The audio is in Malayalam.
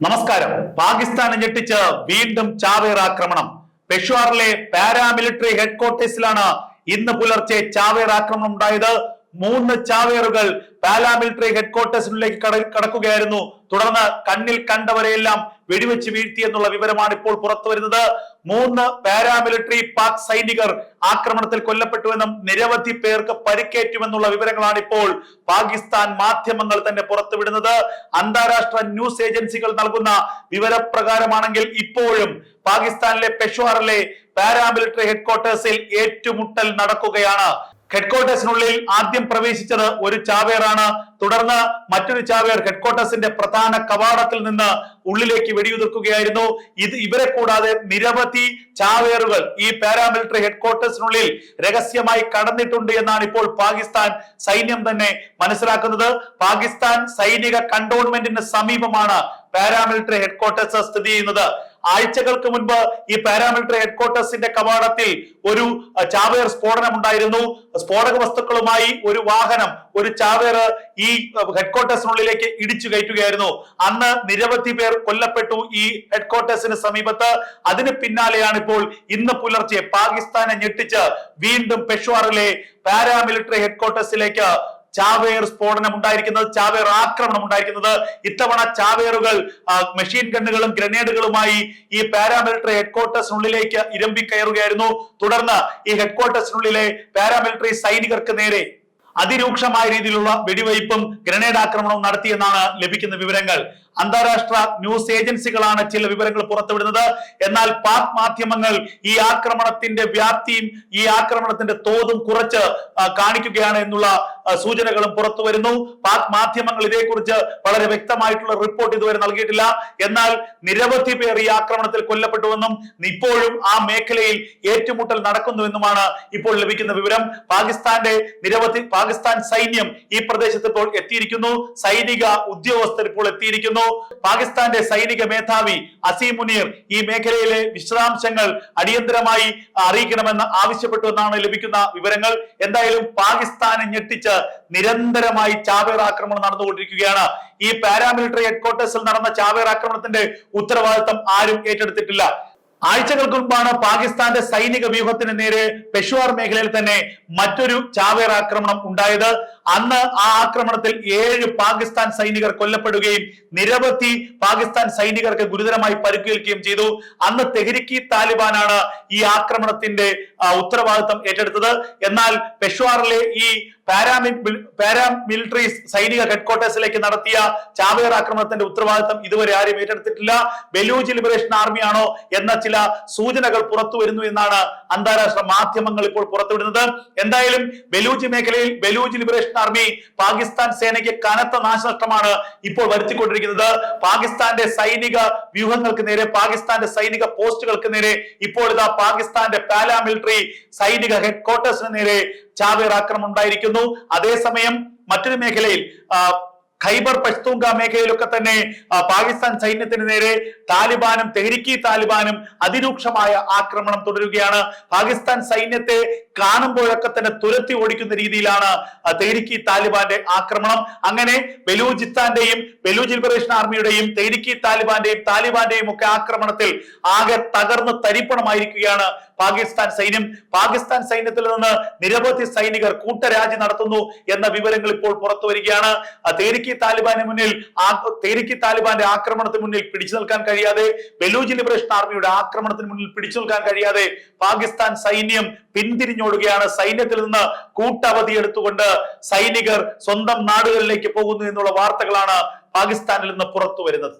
നമസ്കാരം. പാകിസ്ഥാനെ ഞെട്ടിച്ച് വീണ്ടും ചാവേർ ആക്രമണം. പെഷ്വാറിലെ പാരാമിലിറ്ററി ഹെഡ്ക്വാർട്ടേഴ്സിലാണ് ഇന്ന് പുലർച്ചെ ചാവേർ ആക്രമണം ഉണ്ടായത്. 3 ചാവേറുകൾ പാരാമിലിറ്ററി ഹെഡ്ക്വാർട്ടേഴ്സിനുള്ളിലേക്ക് കടക്കുകയായിരുന്നു. തുടർന്ന് കണ്ണിൽ കണ്ടവരെയെല്ലാം വെടിവെച്ച് വീഴ്ത്തി എന്നുള്ള വിവരമാണ് ഇപ്പോൾ പുറത്തു വരുന്നത്. 3 പാരാമിലിറ്ററി പാക് സൈനികർ ആക്രമണത്തിൽ കൊല്ലപ്പെട്ടുവെന്നും നിരവധി പേർക്ക് പരിക്കേറ്റുമെന്നുള്ള വിവരങ്ങളാണ് ഇപ്പോൾ പാകിസ്ഥാൻ മാധ്യമങ്ങൾ തന്നെ പുറത്തുവിടുന്നത്. അന്താരാഷ്ട്ര ന്യൂസ് ഏജൻസികൾ നൽകുന്ന വിവരപ്രകാരമാണെങ്കിൽ ഇപ്പോഴും പാകിസ്ഥാനിലെ പെഷ്വാറിലെ പാരാമിലിറ്ററി ഹെഡ്ക്വാർട്ടേഴ്സിൽ ഏറ്റുമുട്ടൽ നടക്കുകയാണ്. ഹെഡ്ക്വാർട്ടേഴ്സിനുള്ളിൽ ആദ്യം പ്രവേശിച്ചത് ഒരു ചാവേറാണ്. തുടർന്ന് മറ്റൊരു ചാവേർ ഹെഡ്ക്വാർട്ടേഴ്സിന്റെ പ്രധാന കവാടത്തിൽ നിന്ന് ഉള്ളിലേക്ക് വെടിയുതിർക്കുകയായിരുന്നു. ഇവരെ കൂടാതെ നിരവധി ചാവേറുകൾ ഈ പാരാമിലിറ്ററി ഹെഡ്ക്വാർട്ടേഴ്സിനുള്ളിൽ രഹസ്യമായി കടന്നിട്ടുണ്ട് എന്നാണ് ഇപ്പോൾ പാകിസ്ഥാൻ സൈന്യം തന്നെ മനസ്സിലാക്കുന്നത്. പാകിസ്ഥാൻ സൈനിക കണ്ടോൺമെന്റിന് സമീപമാണ് പാരാമിലിറ്ററി ഹെഡ്ക്വാർട്ടേഴ്സ് സ്ഥിതി ചെയ്യുന്നത്. ആഴ്ചകൾക്ക് മുൻപ് ഈ പാരാമിലിറ്ററി ഹെഡ്ക്വാർട്ടേഴ്സിന്റെ കവാടത്തിൽ ഒരു ചാവേർ സ്ഫോടനം ഉണ്ടായിരുന്നു. സ്ഫോടക വസ്തുക്കളുമായി ഒരു വാഹനം, ഒരു ചാവേർ ഈ ഹെഡ്ക്വാർട്ടേഴ്സിനുള്ളിലേക്ക് ഇടിച്ചു കയറ്റുകയായിരുന്നു. അന്ന് നിരവധി പേർ കൊല്ലപ്പെട്ടു ഈ ഹെഡ്ക്വാർട്ടേഴ്സിന് സമീപത്ത്. അതിന് പിന്നാലെയാണ് ഇപ്പോൾ ഇന്ന് പുലർച്ചെ പാകിസ്ഥാനെ ഞെട്ടിച്ച് വീണ്ടും പെഷ്വാറിലെ പാരാമിലിറ്ററി ഹെഡ്ക്വാർട്ടേഴ്സിലേക്ക് ചാവേർ സ്ഫോടനം ഉണ്ടായിരിക്കുന്നത്, ചാവേർ ആക്രമണം ഉണ്ടായിരിക്കുന്നത്. ഇത്തവണ ചാവേറുകൾ മെഷീൻ ഗണ്ണുകളും ഗ്രനേഡുകളുമായി ഈ പാരാമിലിറ്ററി ഹെഡ്ക്വാർട്ടേഴ്സിനുള്ളിലേക്ക് ഇരമ്പിക്കയറുകയായിരുന്നു. തുടർന്ന് ഈ ഹെഡ്ക്വാർട്ടേഴ്സിനുള്ളിലെ പാരാമിലിറ്ററി സൈനികർക്ക് നേരെ അതിരൂക്ഷമായ രീതിയിലുള്ള വെടിവയ്പും ഗ്രനേഡ് ആക്രമണവും നടത്തിയെന്നാണ് ലഭിക്കുന്ന വിവരങ്ങൾ. അന്താരാഷ്ട്ര ന്യൂസ് ഏജൻസികളാണ് ചില വിവരങ്ങൾ പുറത്തുവിടുന്നത്. എന്നാൽ പാക് മാധ്യമങ്ങൾ ഈ ആക്രമണത്തിന്റെ വ്യാപ്തിയും ഈ ആക്രമണത്തിന്റെ തോതും കുറച്ച് കാണിക്കുകയാണ് എന്നുള്ള സൂചനകളും പുറത്തു വരുന്നു. പാക് മാധ്യമങ്ങൾ ഇതേക്കുറിച്ച് വളരെ വ്യക്തമായിട്ടുള്ള റിപ്പോർട്ട് ഇതുവരെ നൽകിയിട്ടില്ല. എന്നാൽ നിരവധി പേർ ഈ ആക്രമണത്തിൽ കൊല്ലപ്പെട്ടുവെന്നും ഇപ്പോഴും ആ മേഖലയിൽ ഏറ്റുമുട്ടൽ നടക്കുന്നുവെന്നുമാണ് ഇപ്പോൾ ലഭിക്കുന്ന വിവരം. പാകിസ്ഥാൻ സൈന്യം ഈ പ്രദേശത്ത് ഇപ്പോൾ എത്തിയിരിക്കുന്നു. സൈനിക ഉദ്യോഗസ്ഥർ ഇപ്പോൾ എത്തിയിരിക്കുന്നു. പാകിസ്ഥാന്റെ സൈനിക മേധാവി അസീം മുനീർ ഈ മേഖലയിലെ വിശദാംശങ്ങൾ അടിയന്തരമായി അറിയിക്കണമെന്ന് ആവശ്യപ്പെട്ടു എന്നാണ് ലഭിക്കുന്ന വിവരങ്ങൾ. എന്തായാലും പാകിസ്ഥാനെ ഞെട്ടിച്ച് നിരന്തരമായി ചാവേർ ആക്രമണം നടന്നുകൊണ്ടിരിക്കുകയാണ്. ഈ പാരാമിലിറ്ററി ഹെഡ്ക്വാർട്ടേഴ്സിൽ നടന്ന ചാവേർ ആക്രമണത്തിന്റെ ഉത്തരവാദിത്തം ആരും ഏറ്റെടുത്തിട്ടില്ല. ആഴ്ചകൾക്ക് മുൻപാണ് പാകിസ്ഥാന്റെ സൈനിക വ്യൂഹത്തിന് നേരെ പെഷ്വാർ മേഖലയിൽ തന്നെ മറ്റൊരു ചാവേർ ആക്രമണം ഉണ്ടായത്. അന്ന് ആ ആക്രമണത്തിൽ 7 പാകിസ്ഥാൻ സൈനികർ കൊല്ലപ്പെടുകയും നിരവധി പാകിസ്ഥാൻ സൈനികർക്ക് ഗുരുതരമായി പരിക്കേൽക്കുകയും ചെയ്തു. അന്ന് തെഹ്രിക്ക് താലിബാനാണ് ഈ ആക്രമണത്തിന്റെ ഉത്തരവാദിത്തം ഏറ്റെടുത്തത്. എന്നാൽ പെഷ്വാറിലെ ഈ പാരാമിലിറ്ററി സൈനിക ഹെഡ്ക്വാർട്ടേഴ്സിലേക്ക് നടത്തിയ ചാവേർ ആക്രമണത്തിന്റെ ഉത്തരവാദിത്തം ഇതുവരെ ആരും ഏറ്റെടുത്തിട്ടില്ല. ബലൂച്ച് ലിബറേഷൻ ആർമി ആണോ എന്ന ചില സൂചനകൾ പുറത്തു വരുന്നു എന്നാണ് അന്താരാഷ്ട്ര മാധ്യമങ്ങൾ ഇപ്പോൾ പുറത്തുവിടുന്നത്. എന്തായാലും ബലൂച്ച് മേഖലയിൽ ബലൂച്ച് ലിബറേഷൻ ആർമി പാകിസ്ഥാൻ സേനയ്ക്ക് കനത്ത നാശനഷ്ടമാണ് ഇപ്പോൾ വരുത്തിക്കൊണ്ടിരിക്കുന്നത്. പാകിസ്ഥാന്റെ സൈനിക വ്യൂഹങ്ങൾക്ക് നേരെ, പാകിസ്ഥാന്റെ സൈനിക പോസ്റ്റുകൾക്ക് നേരെ ഇപ്പോൾ ഇതാ പാകിസ്ഥാന്റെ പാരാമിലിറ്ററി സൈനിക ഹെഡ്ക്വാർട്ടേഴ്സിന് നേരെ ചാവേർ ആക്രമണം ഉണ്ടായിരിക്കുന്നു. അതേസമയം മറ്റൊരു മേഖലയിൽ ഖൈബർ പഷ്തൂങ്ക മേഖലയിലൊക്കെ തന്നെ പാകിസ്ഥാൻ സൈന്യത്തിന് നേരെ താലിബാനും തെഹ്രിക്ക് താലിബാനും അതിരൂക്ഷമായ ആക്രമണം തുടരുകയാണ്. പാകിസ്ഥാൻ സൈന്യത്തെ കാണുമ്പോഴൊക്കെ തന്നെ തുരത്തി ഓടിക്കുന്ന രീതിയിലാണ് തെഹ്രിക്ക് താലിബാന്റെ ആക്രമണം. അങ്ങനെ ബലൂചിസ്ഥാന്റെയും ബലൂച്ച് ലിബറേഷൻ ആർമിയുടെയും തെഹ്രിക്ക് താലിബാന്റെയും ഒക്കെ ആക്രമണത്തിൽ ആകെ തകർന്ന് തരിപ്പണമായിരിക്കുകയാണ് പാകിസ്ഥാൻ സൈന്യം. പാകിസ്ഥാൻ സൈന്യത്തിൽ നിന്ന് നിരവധി സൈനികർ കൂട്ടരാജി നടത്തുന്നു എന്ന വിവരങ്ങൾ ഇപ്പോൾ പുറത്തു വരികയാണ്. തെഹ്രിക്ക് താലിബാന്റെ ആക്രമണത്തിന് മുന്നിൽ പിടിച്ചു നിൽക്കാൻ കഴിയാതെ, ബലൂച്ച് ലിബറേഷൻ ആർമിയുടെ ആക്രമണത്തിന് മുന്നിൽ പിടിച്ചു നിൽക്കാൻ കഴിയാതെ പാകിസ്ഥാൻ സൈന്യം പിന്തിരിഞ്ഞോടുകയാണ്. സൈന്യത്തിൽ നിന്ന് കൂട്ടവധി എടുത്തുകൊണ്ട് സൈനികർ സ്വന്തം നാടുകളിലേക്ക് പോകുന്നു എന്നുള്ള വാർത്തകളാണ് പാകിസ്ഥാനിൽ നിന്ന് പുറത്തു വരുന്നത്.